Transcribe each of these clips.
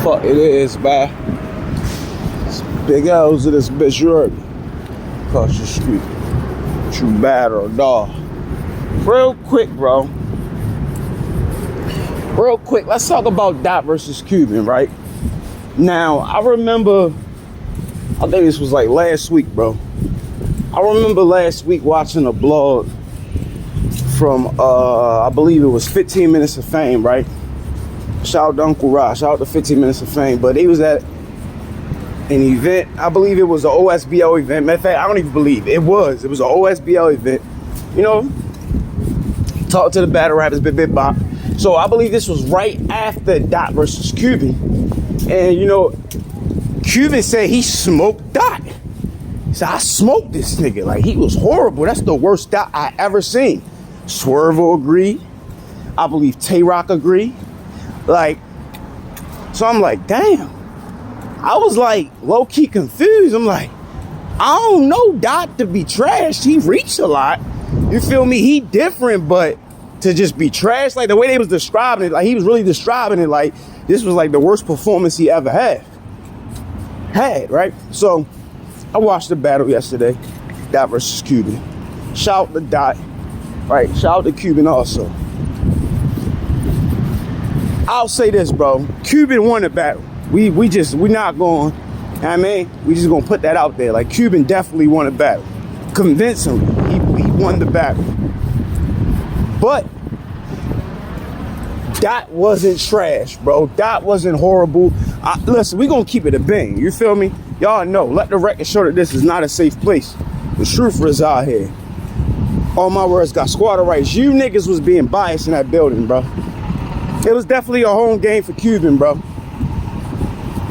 fuck it is, man. It's big L's in this bitch, you heard me. Across the street. True bad or dog. Real quick, bro. Real quick, let's talk about Dot versus Quban, right? Now, I remember, I think this was like last week, bro. I remember last week watching a blog from, I believe it was 15 Minutes of Fame, right? Shout out to Uncle Ross, shout out to 15 Minutes of Fame. But he was at an event, I believe it was an OSBL event. Matter of fact, I don't even believe it was an OSBL event. You know, talk to the battle rappers, bit bop. So I believe this was right after Dot versus Quban. And you know, Quban said he smoked Dot. He said, I smoked this nigga. Like, he was horrible. That's the worst Dot I ever seen. Swerve will agree. I believe Tay-Rock agree. Like, so I'm like, damn. I was like low-key confused. I'm like, I don't know Dot to be trashed. He reached a lot. You feel me? He different, but to just be trashed, like the way they was describing it, like he was really describing it like this was like the worst performance he ever had, right? So I watched the battle yesterday, Dot versus Quban. Shout out to Dot, right? Shout out to Quban also. I'll say this, bro. Quban won the battle. We not going, I mean, we just gonna put that out there. Like, Quban definitely won the battle. Convincingly, he won the battle. But Dot wasn't trash, bro. Dot wasn't horrible. Listen, we gonna keep it a bang. You feel me? Y'all know, let the record show that this is not a safe place. The truth is out here. All my words got squatter rights. You niggas was being biased in that building, bro. It was definitely a home game for Quban, bro.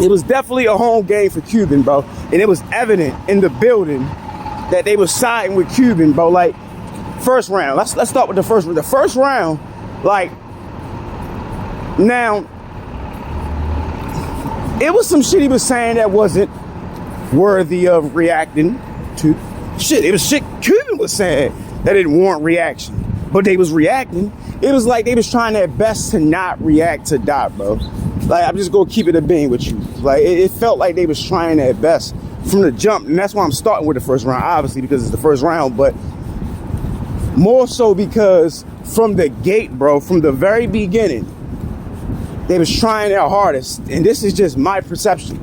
It was definitely a home game for Quban, bro. And it was evident in the building that they was siding with Quban, bro. Like, first round. Let's start with the first round. The first round, like, now, it was some shit he was saying that wasn't worthy of reacting to. Shit, it was shit Quban was saying that didn't warrant reaction. But they was reacting. It was like they was trying their best to not react to Dot, bro. Like, I'm just gonna keep it a bean with you. Like, it felt like they was trying their best from the jump. And that's why I'm starting with the first round, obviously, because it's the first round. But more so because from the gate, bro, from the very beginning, they was trying their hardest. And this is just my perception.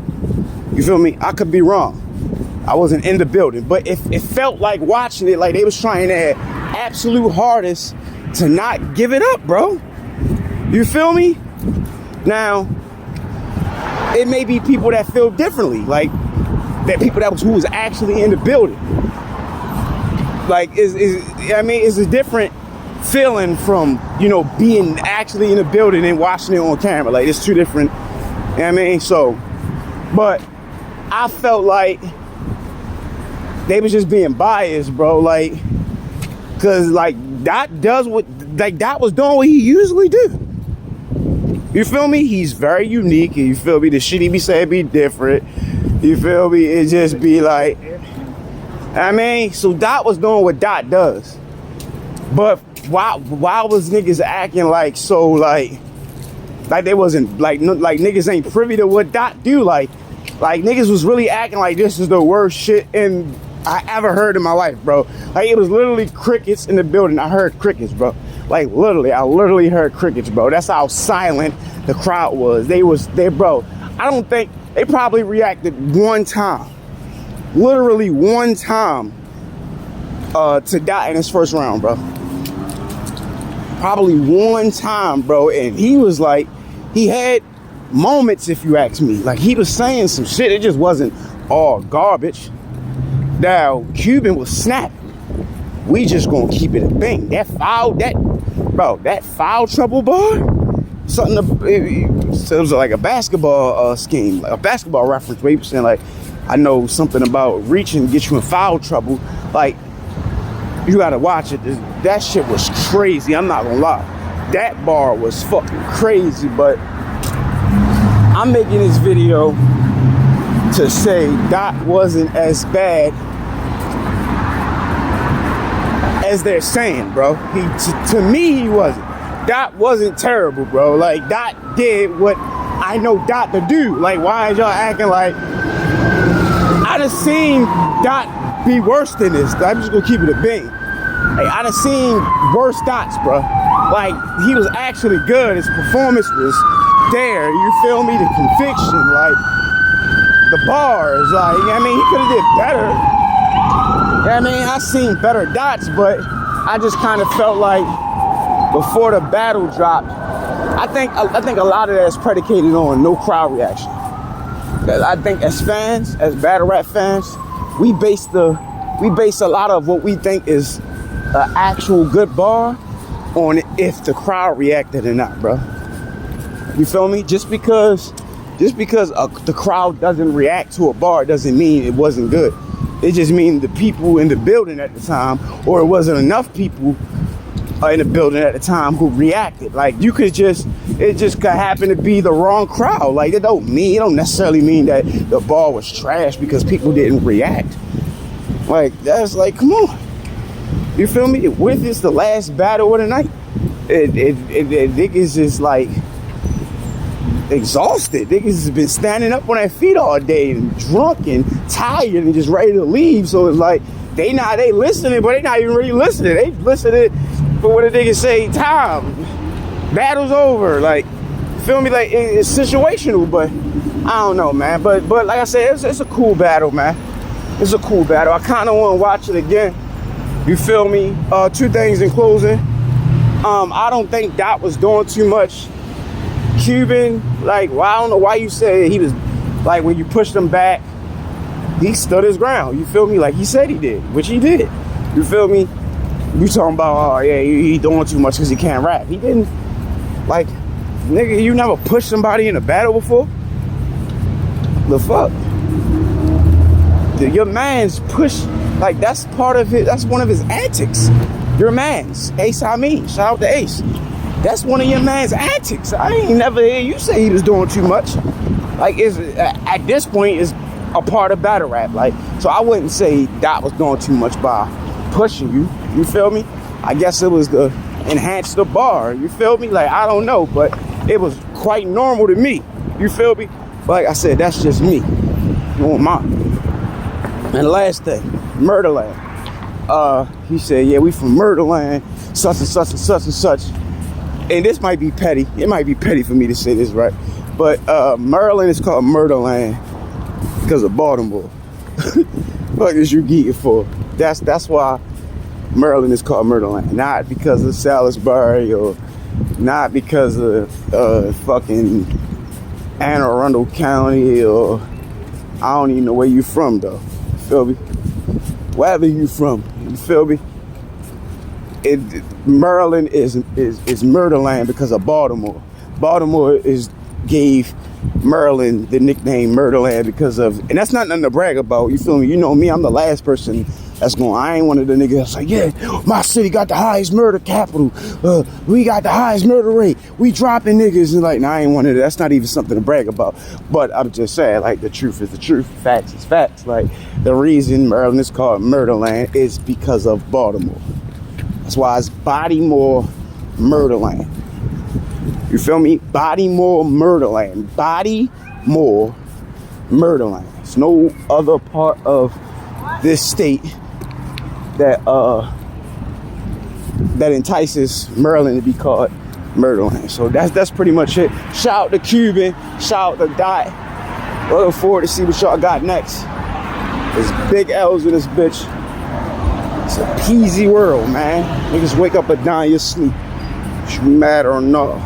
You feel me? I could be wrong. I wasn't in the building. But it felt like watching it, like they was trying their absolute hardest to not give it up, bro. You feel me? Now, it may be people that feel differently, like that people who was actually in the building. Like, it's a different feeling from, you know, being actually in the building and watching it on camera. Like, it's two different, you know what I mean? So, but I felt like they was just being biased, bro. Like, cause like Dot was doing what he usually do. You feel me? He's very unique. You feel me? The shit he be saying be different. You feel me? It just be like, I mean, so Dot was doing what Dot does. But why was niggas acting like so like they wasn't like niggas ain't privy to what Dot do? Like niggas was really acting like this is the worst shit I ever heard in my life, bro. Like, it was literally crickets in the building. I heard crickets, bro. Like, literally, I literally heard crickets, bro. That's how silent the crowd was. Bro, I don't think, they probably reacted one time. Literally one time to Dot in his first round, bro. Probably one time, bro. And he was like, he had moments, if you ask me. Like, he was saying some shit. It just wasn't all garbage. Now, Quban was snapping. We just gonna keep it a thing. That foul trouble bar, it was like a basketball scheme, like a basketball reference where he was saying like, I know something about reaching get you in foul trouble. Like, you gotta watch it. That shit was crazy. I'm not gonna lie. That bar was fucking crazy. But I'm making this video to say Dot wasn't as bad as they're saying, bro. To me, he wasn't. Dot wasn't terrible, bro. Like, Dot did what I know Dot the dude. Like, why is y'all acting like I done seen Dot be worse than this? I'm just gonna keep it a bean. Like, I done seen worse Dots, bro. Like, he was actually good. His performance was there. You feel me? The conviction, like the bars, like, I mean, he could have did better. I mean, I seen better Dots, but I just kind of felt like before the battle dropped, I think a lot of that is predicated on no crowd reaction. I think as fans, as battle rap fans, we base a lot of what we think is an actual good bar on if the crowd reacted or not, bro. You feel me? Just because the crowd doesn't react to a bar doesn't mean it wasn't good. It just means the people in the building at the time, or it wasn't enough people in the building at the time who reacted. Like, it just could happen to be the wrong crowd. Like, it don't necessarily mean that the bar was trash because people didn't react. Like, that's like, come on. You feel me? With this the last battle of the night. Niggas is like exhausted. Niggas has been standing up on their feet all day and drunk and tired and just ready to leave. So it's like they listening, but they not even really listening. They listening for what the niggas say. Time, battle's over. Like, feel me? Like, it's situational, but I don't know, man. But like I said, it's a cool battle, man. It's a cool battle. I kind of want to watch it again. You feel me? Two things in closing. I don't think Dot was doing too much. Quban, like, well, I don't know why you say he was, like, when you pushed him back, he stood his ground. You feel me? Like he said he did, which he did. You feel me? You talking about, oh yeah, he doing too much because he can't rap. He didn't. Like, nigga, you never pushed somebody in a battle before? The fuck? Your man's push, like, that's part of it. That's one of his antics. Your man's Ace. I mean, shout out to Ace. That's one of your man's antics. I ain't never hear you say he was doing too much. Like, at this point, is a part of battle rap. Like, so I wouldn't say Dot was doing too much by pushing you. You feel me? I guess it was to enhance the bar. You feel me? Like, I don't know, but it was quite normal to me. You feel me? But like I said, that's just me. You want mine. And the last thing, Murderland. He said, yeah, we from Murderland, such and such and such and such. And this might be petty. It might be petty for me to say this, right? But Maryland is called Murderland because of Baltimore. What is you geeking for? That's why Maryland is called Murderland. Not because of Salisbury or not because of fucking Anne Arundel County, or I don't even know where you from though. You feel me? Wherever you from, you feel me? Maryland is Murderland because of Baltimore. Baltimore gave Maryland the nickname Murderland because of, and that's not nothing to brag about. You feel me? You know me, I'm the last person that's going. I ain't one of the niggas that's like, yeah, my city got the highest murder capital. We got the highest murder rate. We dropping niggas, and like, nah, I ain't one of that. That's not even something to brag about. But I'm just saying, like, the truth is the truth. Facts is facts. Like, the reason Maryland is called Murderland is because of Baltimore. That's why it's Bodymore Murderland. You feel me? Bodymore Murderland. Bodymore Murderland. There's no other part of this state that entices Maryland to be called Murderland. So that's pretty much it. Shout out to Quban. Shout out to Dot. Looking forward to see what y'all got next. There's big L's in this bitch. It's a peasy world, man. Niggas wake up and die in your sleep. You mad or not?